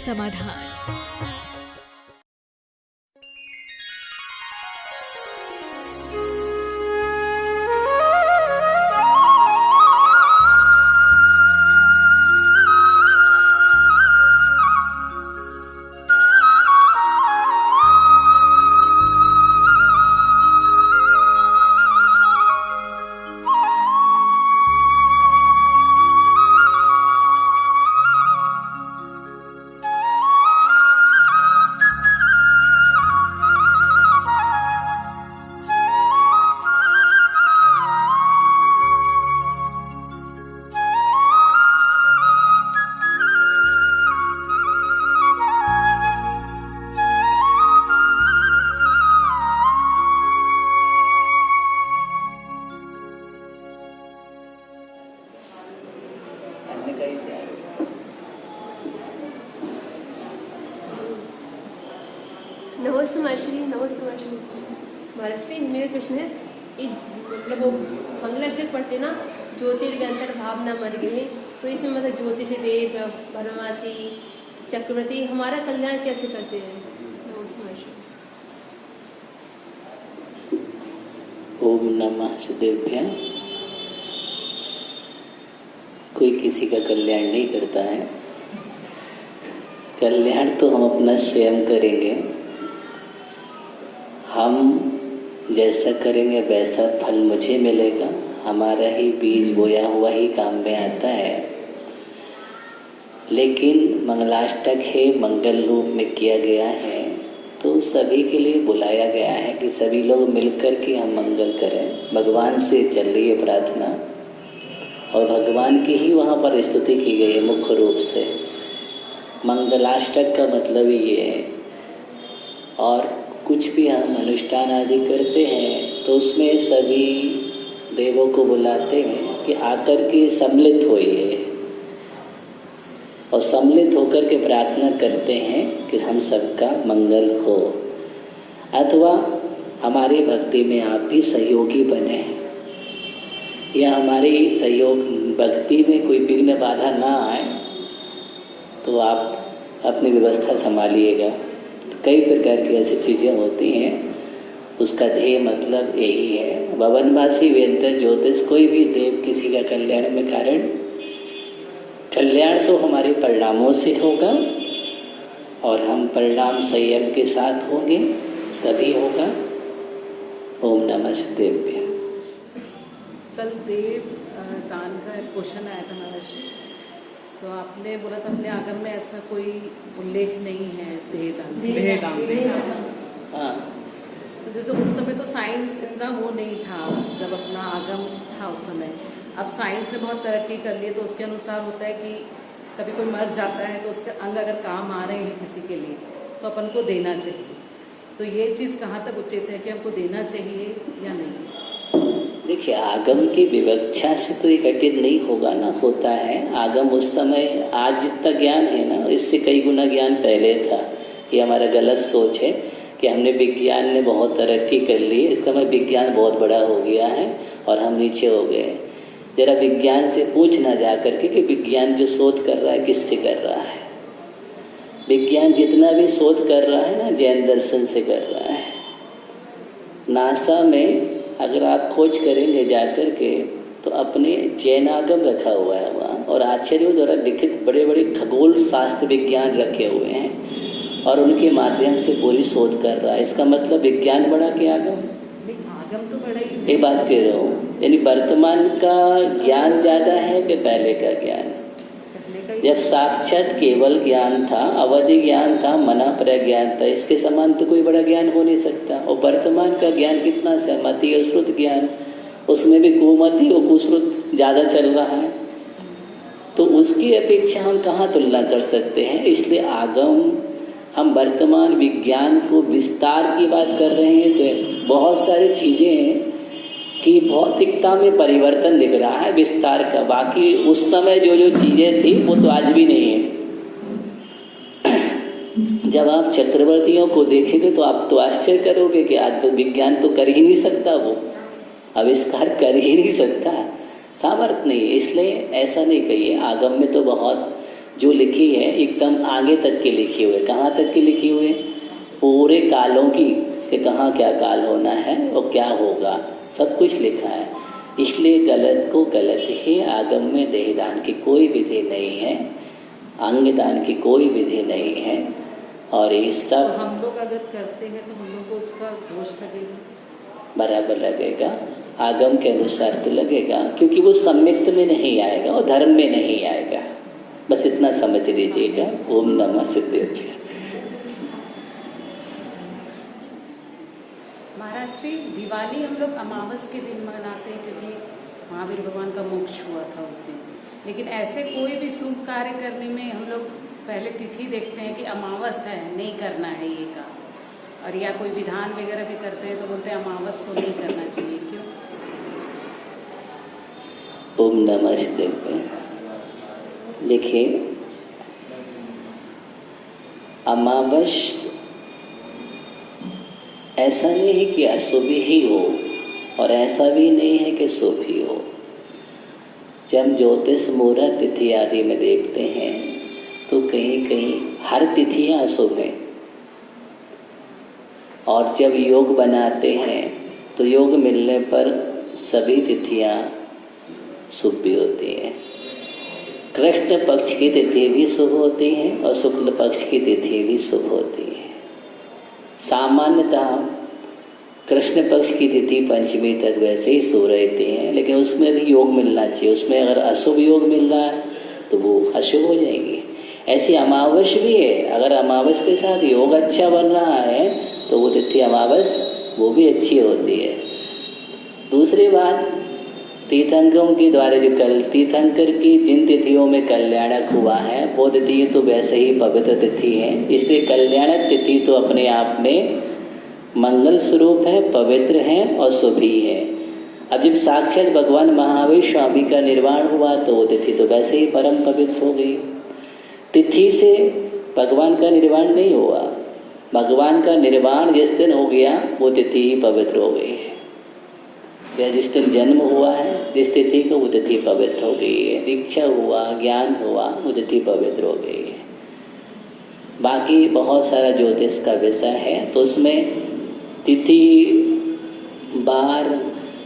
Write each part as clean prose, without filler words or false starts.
समाधान। नमस्ते महर्षि, नमस्ते महर्षि। महर्षि मेरा प्रश्न है कि मतलब वो मंगलाष्टक पढ़ते ना, ज्योतिर्व्यंतर भावना मर गए, तो इसमें मतलब ज्योतिषी देव, वनवासी, चक्रवर्ती हमारा कल्याण कैसे करते हैं? नमस्ते महर्षि। ओम नमः शिवाय। कोई किसी का कल्याण नहीं करता है। कल्याण तो हम अपना स्वयं करेंगे। हम जैसा करेंगे वैसा फल मुझे मिलेगा। हमारा ही बीज बोया हुआ ही काम में आता है। लेकिन मंगलाष्टक है, मंगल रूप में किया गया है, तो सभी के लिए बुलाया गया है कि सभी लोग मिलकर के हम मंगल करें। भगवान से चल रही है प्रार्थना और भगवान की ही वहाँ पर स्तुति की गई है मुख्य रूप से। मंगलाष्टक का मतलब ही ये है। और कुछ भी हम अनुष्ठान आदि करते हैं तो उसमें सभी देवों को बुलाते हैं कि आकर के सम्मिलित होइए और सम्मिलित होकर के प्रार्थना करते हैं कि हम सबका मंगल हो, अथवा हमारी भक्ति में आप भी सहयोगी बने या हमारी सहयोग भक्ति में कोई विघ्न बाधा ना आए, तो आप अपनी व्यवस्था संभालिएगा। कई प्रकार की ऐसी चीज़ें होती हैं, उसका ध्येय मतलब यही है। भवनवासी वेद ज्योतिष, कोई भी देव किसी का कल्याण में कारण, कल्याण तो हमारे परिणामों से होगा और हम परिणाम संयम के साथ होंगे तभी होगा। ओम नमः शिवाय। कल देव दान का क्वेश्चन आया था महर्षि, तो आपने बोला था अपने आगम में ऐसा कोई उल्लेख नहीं है देह दान। हाँ, तो जैसे उस समय तो साइंस इतना वो नहीं था जब अपना आगम था उस समय। अब साइंस ने बहुत तरक्की कर ली है, तो उसके अनुसार होता है कि कभी कोई मर जाता है तो उसके अंग अगर काम आ रहे हैं किसी के लिए तो अपन को देना चाहिए। तो ये चीज़ कहाँ तक उचित है कि हमको देना चाहिए या नहीं? देखिए, आगम की विवक्षा से तो ये कठिन नहीं होगा ना, होता है। आगम उस समय, आज जितना ज्ञान है ना, इससे कई गुना ज्ञान पहले था। ये हमारा गलत सोच है कि हमने विज्ञान ने बहुत तरक्की कर ली है, इसका मतलब विज्ञान बहुत बड़ा हो गया है और हम नीचे हो गए। जरा विज्ञान से पूछना जा करके कि विज्ञान जो शोध कर रहा है किससे कर रहा है। विज्ञान जितना भी शोध कर रहा है ना, जैन दर्शन से कर रहा है। नासा में अगर आप खोज करेंगे जाकर के तो अपने जैनागम रखा हुआ है वहाँ, और आचार्यों द्वारा लिखित बड़े बड़े खगोल शास्त्र विज्ञान रखे हुए हैं और उनके माध्यम से पूरी शोध कर रहा है। इसका मतलब विज्ञान बड़ा कि आगम? आगम तो बड़ा ही। एक बात कह रहा हूँ, यानी वर्तमान का ज्ञान ज़्यादा है कि पहले का ज्ञान? जब साक्षात केवल ज्ञान था, अवधि ज्ञान था, मना प्रज्ञान था, इसके समान तो कोई बड़ा ज्ञान हो नहीं सकता। और वर्तमान का ज्ञान कितना सहमति और श्रुत ज्ञान, उसमें भी कुमति और कुश्रुत ज़्यादा चल रहा है, तो उसकी अपेक्षा हम कहाँ तुलना कर सकते हैं। इसलिए आगम, हम वर्तमान विज्ञान को विस्तार की बात कर रहे हैं तो बहुत सारी चीज़ें हैं कि भौतिकता में परिवर्तन दिख रहा है विस्तार का। बाकी उस समय जो जो चीज़ें थी वो तो आज भी नहीं है। जब आप चक्रवर्तियों को देखेंगे तो आप तो आश्चर्य करोगे कि आज तो विज्ञान तो कर ही नहीं सकता, वो आविष्कार कर ही नहीं सकता, सामर्थ्य नहीं है। इसलिए ऐसा नहीं कहिए। आगम में तो बहुत जो लिखी है एकदम आगे तक की लिखी हुई है। कहाँ तक की लिखी हुई है? पूरे कालों की, कि कहाँ क्या काल होना है और क्या होगा, सब कुछ लिखा है। इसलिए गलत को गलत ही, आगम में देहदान की कोई विधि नहीं है, अंग दान की कोई विधि नहीं है। और ये सब तो हम लोग अगर करते हैं तो हम लोग को उसका दोष लगेगा? बराबर लगेगा, आगम के अनुसार तो लगेगा, क्योंकि वो सम्यक्त में नहीं आएगा और धर्म में नहीं आएगा। बस इतना समझ लीजिएगा। ओम नमः सिद्धेभ्य। महाराज श्री, दिवाली हम लोग अमावस के दिन मनाते हैं क्योंकि महावीर भगवान का मोक्ष हुआ था उस दिन। लेकिन ऐसे कोई भी शुभ कार्य करने में हम लोग पहले तिथि देखते हैं कि अमावस है, नहीं करना है ये काम, और या कोई विधान वगैरह भी करते हैं तो बोलते हैं अमावस को नहीं करना चाहिए। क्यों? ओम नमः सिद्धेभ्य। देखिए, अमावस ऐसा नहीं है कि अशुभ ही हो और ऐसा भी नहीं है कि शुभ ही हो। जब ज्योतिष मुहूर्त तिथि आदि में देखते हैं तो कहीं कहीं हर तिथियां अशुभ हैं, और जब योग बनाते हैं तो योग मिलने पर सभी तिथियां शुभ भी होती हैं। कृष्ण पक्ष की तिथि भी शुभ होती है और शुक्ल पक्ष की तिथि भी शुभ होती है। सामान्यतः कृष्ण पक्ष की तिथि पंचमी तक वैसे ही शुभ रहती हैं, लेकिन उसमें भी योग मिलना चाहिए। उसमें अगर अशुभ योग मिल रहा है तो वो अशुभ हो जाएगी। ऐसी अमावस भी है, अगर अमावस के साथ योग अच्छा बन रहा है तो वो तिथि अमावस वो भी अच्छी होती है। दूसरी बात, तीर्थंकरों के द्वारा जो तीर्थंकर की जिन तिथियों में कल्याणक हुआ है वो तिथि तो वैसे ही पवित्र तिथि है, इसलिए कल्याणक तिथि तो अपने आप में मंगल स्वरूप है, पवित्र है और शुभ ही है। अब जब साक्षात भगवान महावीर स्वामी का निर्वाण हुआ तो वो तिथि तो वैसे ही परम पवित्र हो गई। तिथि से भगवान का निर्वाण नहीं हुआ, भगवान का निर्वाण जिस दिन हो गया वो तिथि ही पवित्र हो गई है। या जिस दिन जन्म हुआ है जिस तिथि को, वो तिथि पवित्र हो गई है। दीक्षा हुआ, ज्ञान हुआ, वो तिथि पवित्र हो गई है। बाकी बहुत सारा ज्योतिष का विषय है, तो उसमें तिथि, बार,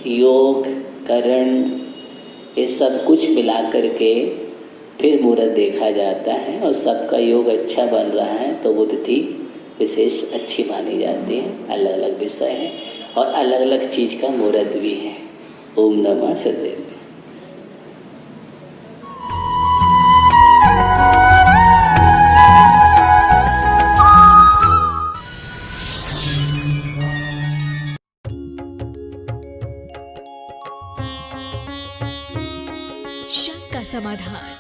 योग, करण, ये सब कुछ मिला करके फिर मुहूर्त देखा जाता है, और सबका योग अच्छा बन रहा है तो वो तिथि विशेष अच्छी मानी जाती है। अलग अलग विषय है और अलग अलग चीज का मुहूर्त भी है। ओम नमः सिद्धेभ्य। शंका समाधान।